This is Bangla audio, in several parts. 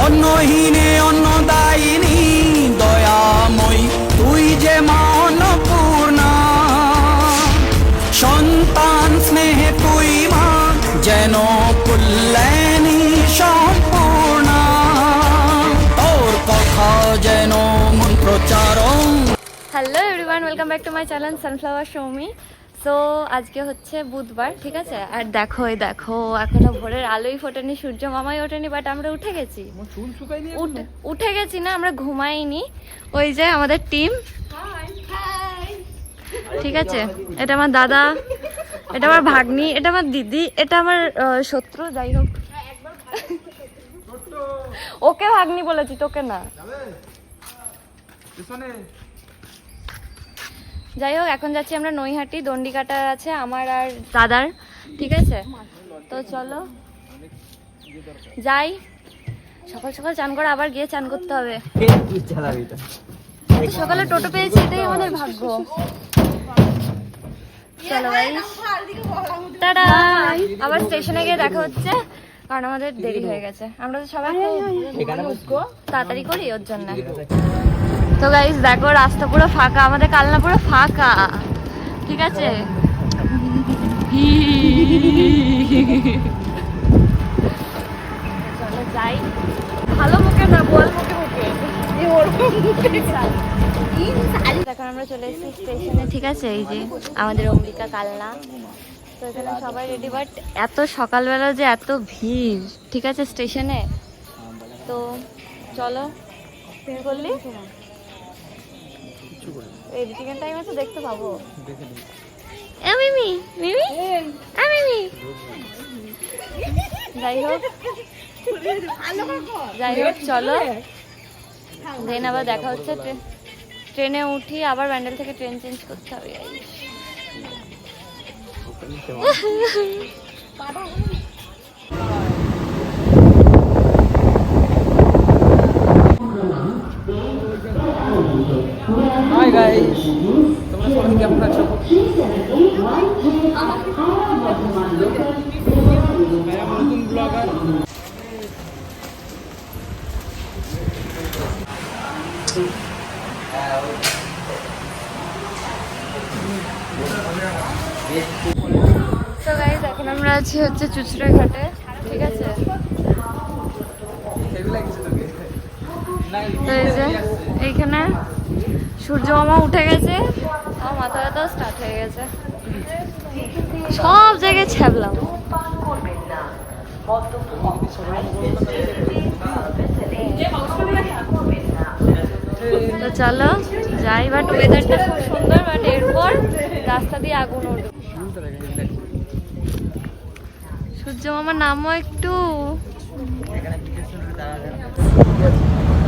অন্নহীনে অন্নদায়িনী দয়াময়ী তুই যে মা অন্নপূর্ণা, সন্তান স্নেহে তুই মা যেন কল্যাণী সম্পূর্ণা, তোর কথা যেন মন্ত্রচারণ। Hello everyone, welcome back to my channel Sunflower Soumi. So আজকে হচ্ছে বুধবার, ঠিক আছে? আর দেখো এই দেখো এখনো ভোরের আলোই ফোটেনি, সূর্য মামাই ওঠেনি, বাট আমরা উঠে গেছি। উঠে গেছি না, আমরা ঘুমাইনি। ওই যে আমাদের টিম, ঠিক আছে? এটা আমার দাদা, এটা আমার ভাগ্নি, এটা আমার দিদি, এটা আমার শত্রু। যাই হোক, ওকে ভাগ্নি বলেছি, তোকে না। যাই হোক, এখন যাচ্ছি আমরা নৈহাটি, দণ্ডিকাটা আছে আমার আর দাদার, ঠিক আছে? তো চলো যাই, সকাল সকাল চান করে আবার গিয়ে চান করতে হবে। সকালে টোটো পেয়েছি, এটাই আমাদের ভাগ্য। চলো ভাই, টাটা। আবার স্টেশনে গিয়ে দেখা হচ্ছে, কারণ আমাদের দেরি হয়ে গেছে। আমরা তো সবাই তাড়াতাড়ি করি ওর জন্য। তো গাইস দেখো, রাস্তা পুরো ফাঁকা, আমাদের কালনা পুরো ফাঁকা, ঠিক আছে? চলো যাই। ভালো মুখে না, বল মুখে মুখে। এখন আমরা চলে এসেছি স্টেশনে, ঠিক আছে? এই যে আমাদের অম্বিকা কালনা। তো এখানে সবাই রেডি, বাট এত সকালবেলা যে এত ভিড়, ঠিক আছে স্টেশনে। তো চলো, তুই বললি এডিটিং টাইমে তো দেখতে পাবো। মিমি মিমি মিমি। যাই হোক চলো, দেন আবার দেখা হচ্ছে। ট্রেনে উঠি, আবার ব্যান্ডেল থেকে ট্রেন চেঞ্জ করতে হবে। হাই গাইস, তোমরা সবাই কেমন আছো? নতুন ব্লগার। তো গাইস এখন আমরা আছি হচ্ছে চুচড়া ঘাটে, ঠিক আছে? তো এই যে এইখানে সূর্য মামা উঠে গেছে, আমার মাথা ব্যথাও স্টার্ট হয়ে গেছে, সব জায়গায় ছ্যাবলাম। তো চলো যাই, বাট ওয়েদারটা খুব সুন্দর, বাট এরপর রাস্তা দিয়ে আগুন উঠবে। সূর্য মামার নামও একটু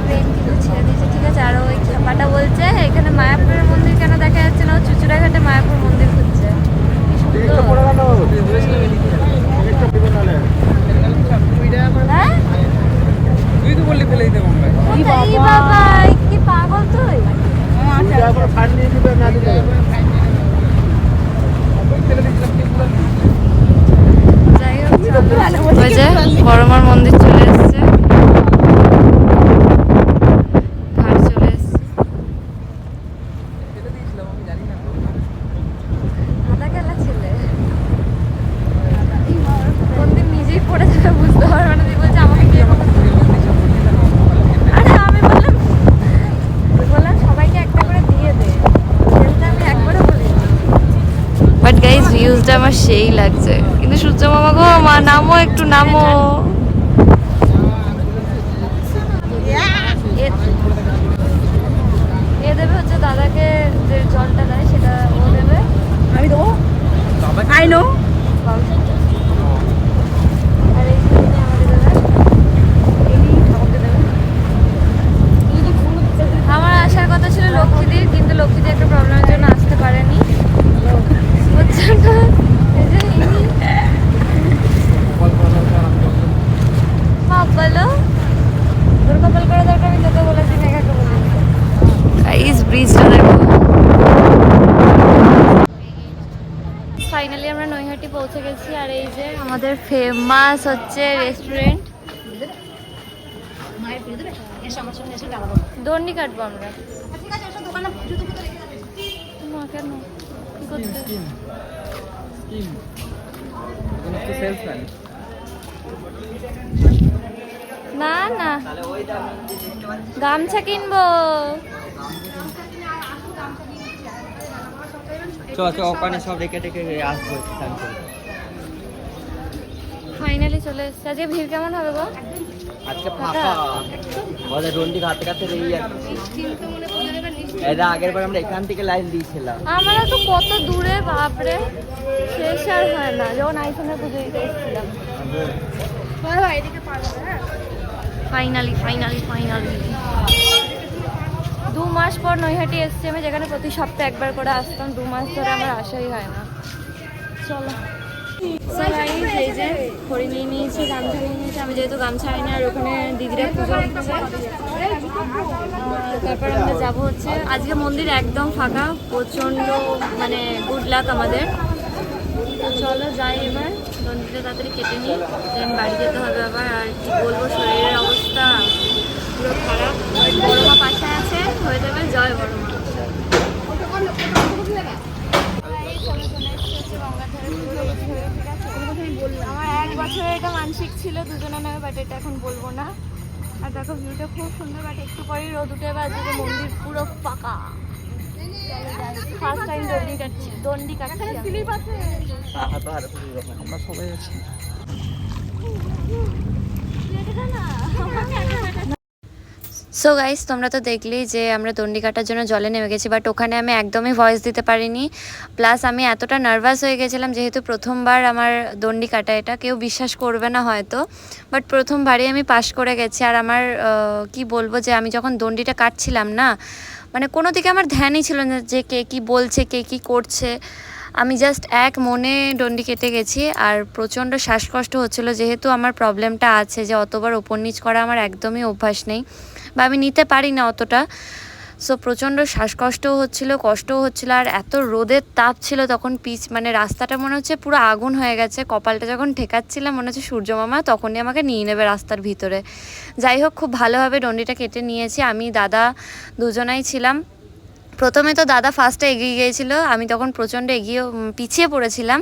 ট্রেন কিন্তু ছেড়ে দিয়েছে, ঠিক আছে? আর ওই খেপাটা বলছে এখানে মায়াপুরের মন্দির কেন দেখা যাচ্ছে না, ও চুচুড়াঘাটে মায়াপুর মন্দির খুঁজছে। হ্যাঁ তুই তো বললি ফেলে দিতে বাবা, কি পাগল তুই! যাই হোক, ওই যে বড়মার মন্দির চলে এসছে, ঘাট চলে এসছে। আধা খেলা ছেলে, মন্দির নিজেই পড়ে যাবে, বুঝতে পারবে না। বলছে আমাকে গিয়ে, আরে আমি বললাম সবাইকে একটা করে দিয়ে দে, আমি একবারও বলি। বাট গাইজ ভিউজটা আমার সেই লাগছে, কিন্তু সূর্য মামা গো, মা নামো, একটু নামো। এ দেবে হচ্ছে দাদাকে, যে জলটা দেয় সেটা ও দেবে, আমি দেবো। I know. আর এই সামনে আমাকে দেবে, আমাকে দেবে। আমার আসার কথা ছিল লক্ষ্মীদের, কিন্তু লক্ষ্মীদের একটা প্রবলেমের জন্য আসতে পারেনি। বলো তোর কপাল করে দরকার, আমি তোকে বলেছি, মেঘাকে বলেছি। গাইস ব্রিজটা দেখো। ফাইনালি আমরা নৈহাটি পৌঁছে গেছি, আর এই যে আমাদের ফেমাস হচ্ছে রেস্টুরেন্ট, দণ্ডি কাটবো আমরা। না কেন কি করতে? সেলসম্যান না না গামছা কিনবো। ওখানে সব রেখে টেকে আসবো। ফাইনালি চলে এসছে। আজকে ভিড় কেমন হবে গো? আজকে ফাঁকা ওদের রন্ডি ঘাটতে ঘাটতে রেই যাচ্ছে। এটা আগের বার আমরা এখান থেকে লাইন দিয়েছিলাম। আমরা তো কত দূরে বাপরে, শেষ আর হয় না। যখন আইফোনে পুজো দিতে এসেছিলাম। ফাইনালি ফাইনালি ফাইনালি 2 মাস পর নৈহাটি এসছি আমি, যেখানে প্রতি সপ্তাহে একবার করে আসতাম। 2 মাস ধরে আমার আসাই হয় না। চলো এই যে খড়ি নিয়ে নিয়েছি, গামছা নিয়ে নিয়েছি। আমি যেহেতু গামছা আনি আর ওখানে দিদিরা পুজো হচ্ছে, তারপর আমরা যাবো হচ্ছে। আজকে মন্দির একদম ফাঁকা, প্রচণ্ড মানে গুড লাক আমাদের। তো চলো যাই এবার, মন্দিরটা তাড়াতাড়ি কেটে নিই, দেন বাড়ি যেতে হবে আবার। আর কি বলবো, শরীরের অবস্থা পুরো খারাপ। বড় মা পাশে আছে, হয়ে যাবে জয় বড় মা। আমার 1 বছরের এটা মানসিক ছিল দুজনে নেবে, বাট এটা এখন বলবো না। আর দেখো ভিউটা খুব সুন্দর, বাট একটু পরেই রোদ উঠে বা আজকে মন্দির পুরো ফাঁকা। ফার্স্ট টাইম দণ্ডি কাটছি আমরা সবাই আছি। সো গাইস, তোমরা তো দেখলেই যে আমরা দণ্ডি কাটার জন্য জলে নেমে গেছি, বাট ওখানে আমি একদমই ভয়েস দিতে পারিনি। প্লাস আমি এতটা নার্ভাস হয়ে গেছিলাম, যেহেতু প্রথমবার আমার দণ্ডি কাটা। এটা কেউ বিশ্বাস করবে না হয়তো, বাট প্রথমবারই আমি পাশ করে গেছি। আর আমার কি বলবো, যে আমি যখন দণ্ডিটা কাটছিলাম না, মানে কোনো দিকে আমার ধ্যানই ছিল না যে কে কী বলছে, কে কী করছে। আমি জাস্ট এক মনে দণ্ডি কেটে গেছি। আর প্রচণ্ড শ্বাসকষ্ট হচ্ছিলো, যেহেতু আমার প্রবলেমটা আছে যে অতবার ওপর নিচ করা আমার একদমই অভ্যাস নেই, বা আমি নিতে পারি না অতটা। সো প্রচণ্ড শ্বাসকষ্টও হচ্ছিলো, কষ্টও হচ্ছিলো। আর এত রোদের তাপ ছিল তখন, মানে রাস্তাটা মনে হচ্ছে পুরো আগুন হয়ে গেছে। কপালটা যখন ঠেকাচ্ছিলাম মনে হচ্ছে সূর্যমামা তখনই আমাকে নিয়ে নেবে রাস্তার ভিতরে। যাই হোক, খুব ভালোভাবে দণ্ডিটা কেটে নিয়েছি। আমি দাদা দুজনাই ছিলাম। প্রথমে তো দাদা ফার্স্টে এগিয়ে গিয়েছিল, আমি তখন প্রচণ্ড পিছিয়ে পড়েছিলাম।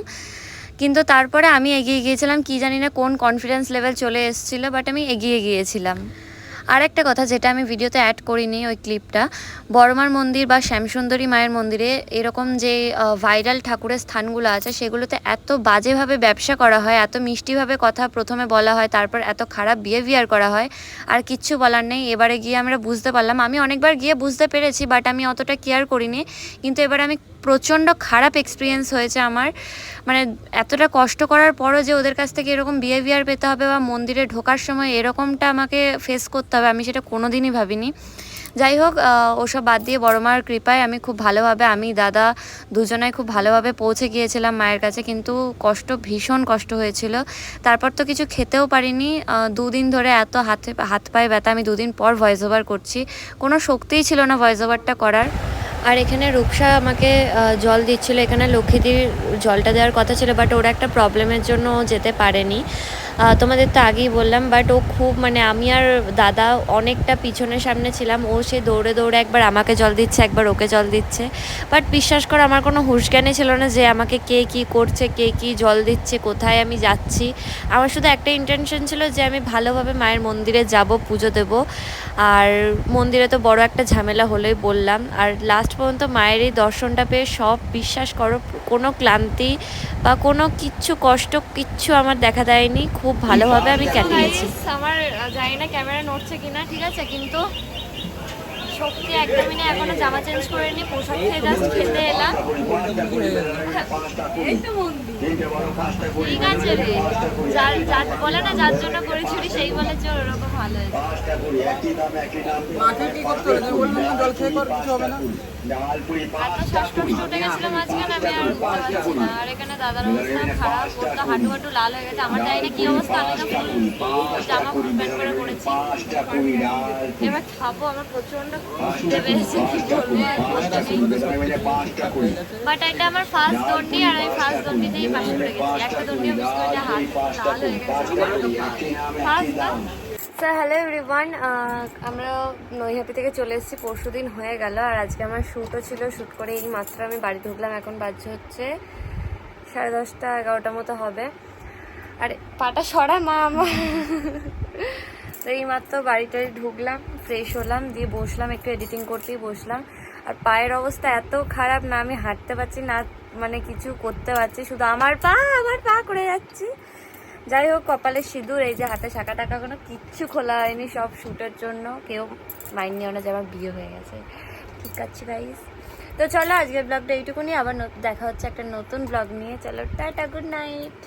কিন্তু তারপরে আমি এগিয়ে গিয়েছিলাম, কি জানি না কোন কনফিডেন্স লেভেল চলে এসেছিলো, বাট আমি এগিয়ে গিয়েছিলাম। আর একটা কথা যেটা আমি ভিডিওতে অ্যাড করিনি, ওই ক্লিপটা, বড়মার মন্দির বা শ্যামসুন্দরী মায়ের মন্দিরে এরকম যে ভাইরাল ঠাকুরের স্থানগুলো আছে, সেগুলোতে এত বাজেভাবে ব্যবসা করা হয়, এত মিষ্টিভাবে কথা প্রথমে বলা হয়, তারপর এত খারাপ বিহেভিয়ার করা হয়। আর কিচ্ছু বলার নেই। এবারে গিয়ে আমরা বুঝতে পারলাম, আমি অনেকবার গিয়ে বুঝতে পেরেছি, বাট আমি অতটা কেয়ার করিনি। কিন্তু এবার আমি প্রচণ্ড খারাপ এক্সপিরিয়েন্স হয়েছে আমার। মানে এতটা কষ্ট করার পরও যে ওদের কাছ থেকে এরকম বিহেভিয়ার পেতে হবে, বা মন্দিরে ঢোকার সময় এরকমটা আমাকে ফেস করতে হবে, আমি সেটা কোনোদিনই ভাবিনি। যাই হোক, ওসব বাদ দিয়ে বড় মার কৃপায় আমি খুব ভালোভাবে, আমি দাদা দুজনাই খুব ভালোভাবে পৌঁছে গিয়েছিলাম মায়ের কাছে। কিন্তু ভীষণ কষ্ট হয়েছিল। তারপর তো কিছু খেতেও পারিনি 2 দিন ধরে। এত হাত পায়ে ব্যথা। আমি 2 দিন পর ভয়েস ওভার করছি, কোনো শক্তিই ছিল না ভয়েস ওভারটা করার। আর এখানে রূপসা আমাকে জল দিচ্ছিল। এখানে লক্ষ্মীদির জলটা দেওয়ার কথা ছিল, বাট ওর একটা প্রবলেমের জন্য ও যেতে পারেনি। তোমাদের তো আগেই বললাম, বাট ও খুব, মানে আমি আর দাদা অনেকটা পিছনের সামনে ছিলাম। ও সে দৌড়ে দৌড়ে একবার আমাকে জল দিচ্ছে, একবার ওকে জল দিচ্ছে। বাট বিশ্বাস করো, আমার কোনো হুঁশজ্ঞানই ছিল না যে আমাকে কে কী করছে, কে কী জল দিচ্ছে, কোথায় আমি যাচ্ছি। আমার শুধু একটা ইন্টেনশন ছিল যে আমি ভালোভাবে মায়ের মন্দিরে যাব, পুজো দেব। আর মন্দিরে তো বড় একটা ঝামেলা হলেই বললাম। আর লাস্ট পর্যন্ত মায়ের এই দর্শনটা পেয়ে সব, বিশ্বাস করো, কোনো ক্লান্তি বা কোনো কষ্ট কিচ্ছু আমার দেখা দেয়নি। খুব ভালোভাবে আমি কাটিয়েছি। আমার জানি না ক্যামেরা নড়ছে কিনা, ঠিক আছে, কিন্তু শক্তি একদমই না। এখনো জামা চেঞ্জ করে নি, পোশাক খেয়ে জাস্ট খেতে এলাম। ঠিক আছে রে, যার বলে না যার জন্য করে ছুরি, সেই বলে যে ওরকম ভালো হয়েছে। এত শ্বাসকষ্ট উঠে গেছিল মাঝখানে, আমি আর উঠতে পারছি না। আর এখানে দাদার অবস্থা খারাপ, ওর তো হাঁটু লাল হয়ে গেছে। আমার জানি না কি অবস্থা, আমি তো জামা ফুল প্যান্ট করে পড়েছি। এবার খাবো, আমার প্রচন্ড খিদে পেয়েছে, কি বলবো। বাট এটা আমার ফার্স্ট দণ্ডি, আর আমি ফার্স্ট দণ্ডিতেই পাশে পড়ে গেছি। একটা দণ্ডিও মিস করে হাত লাল হয়ে গেছে। ফার্স্ট স্যার হ্যালো এভরিওয়ান, আমরা নৈহাটি থেকে চলে এসেছি, পরশুদিন হয়ে গেল। আর আজকে আমার শ্যুটও ছিল, শ্যুট করে এই মাত্র আমি বাড়ি ঢুকলাম। এখন বাজছে হচ্ছে 10:30 11টার মতো হবে। আর পাটা সরা মা আমার। তো এই মাত্র বাড়িটায় ঢুকলাম, ফ্রেশ হলাম, দিয়ে বসলাম, একটু এডিটিং করতেই বসলাম। আর পায়ের অবস্থা এত খারাপ না, আমি হাঁটতে পারছি না, মানে কিছু করতে পারছি, শুধু আমার পা করে যাচ্ছি। যাই হোক, কপালে সিঁদুর, এই যে হাতে শাঁখা টাকা কোনো কিচ্ছু খোলা হয়নি, সব শ্যুটের জন্য। কেউ মাইন্ড নিও না যে আমার বিয়ে হয়ে গেছে, ঠিক আছে গাইস। তো চলো আজকের ব্লগটা এইটুকুনি, আবার দেখা হচ্ছে একটা নতুন ব্লগ নিয়ে। চলো টাটা, গুড নাইট।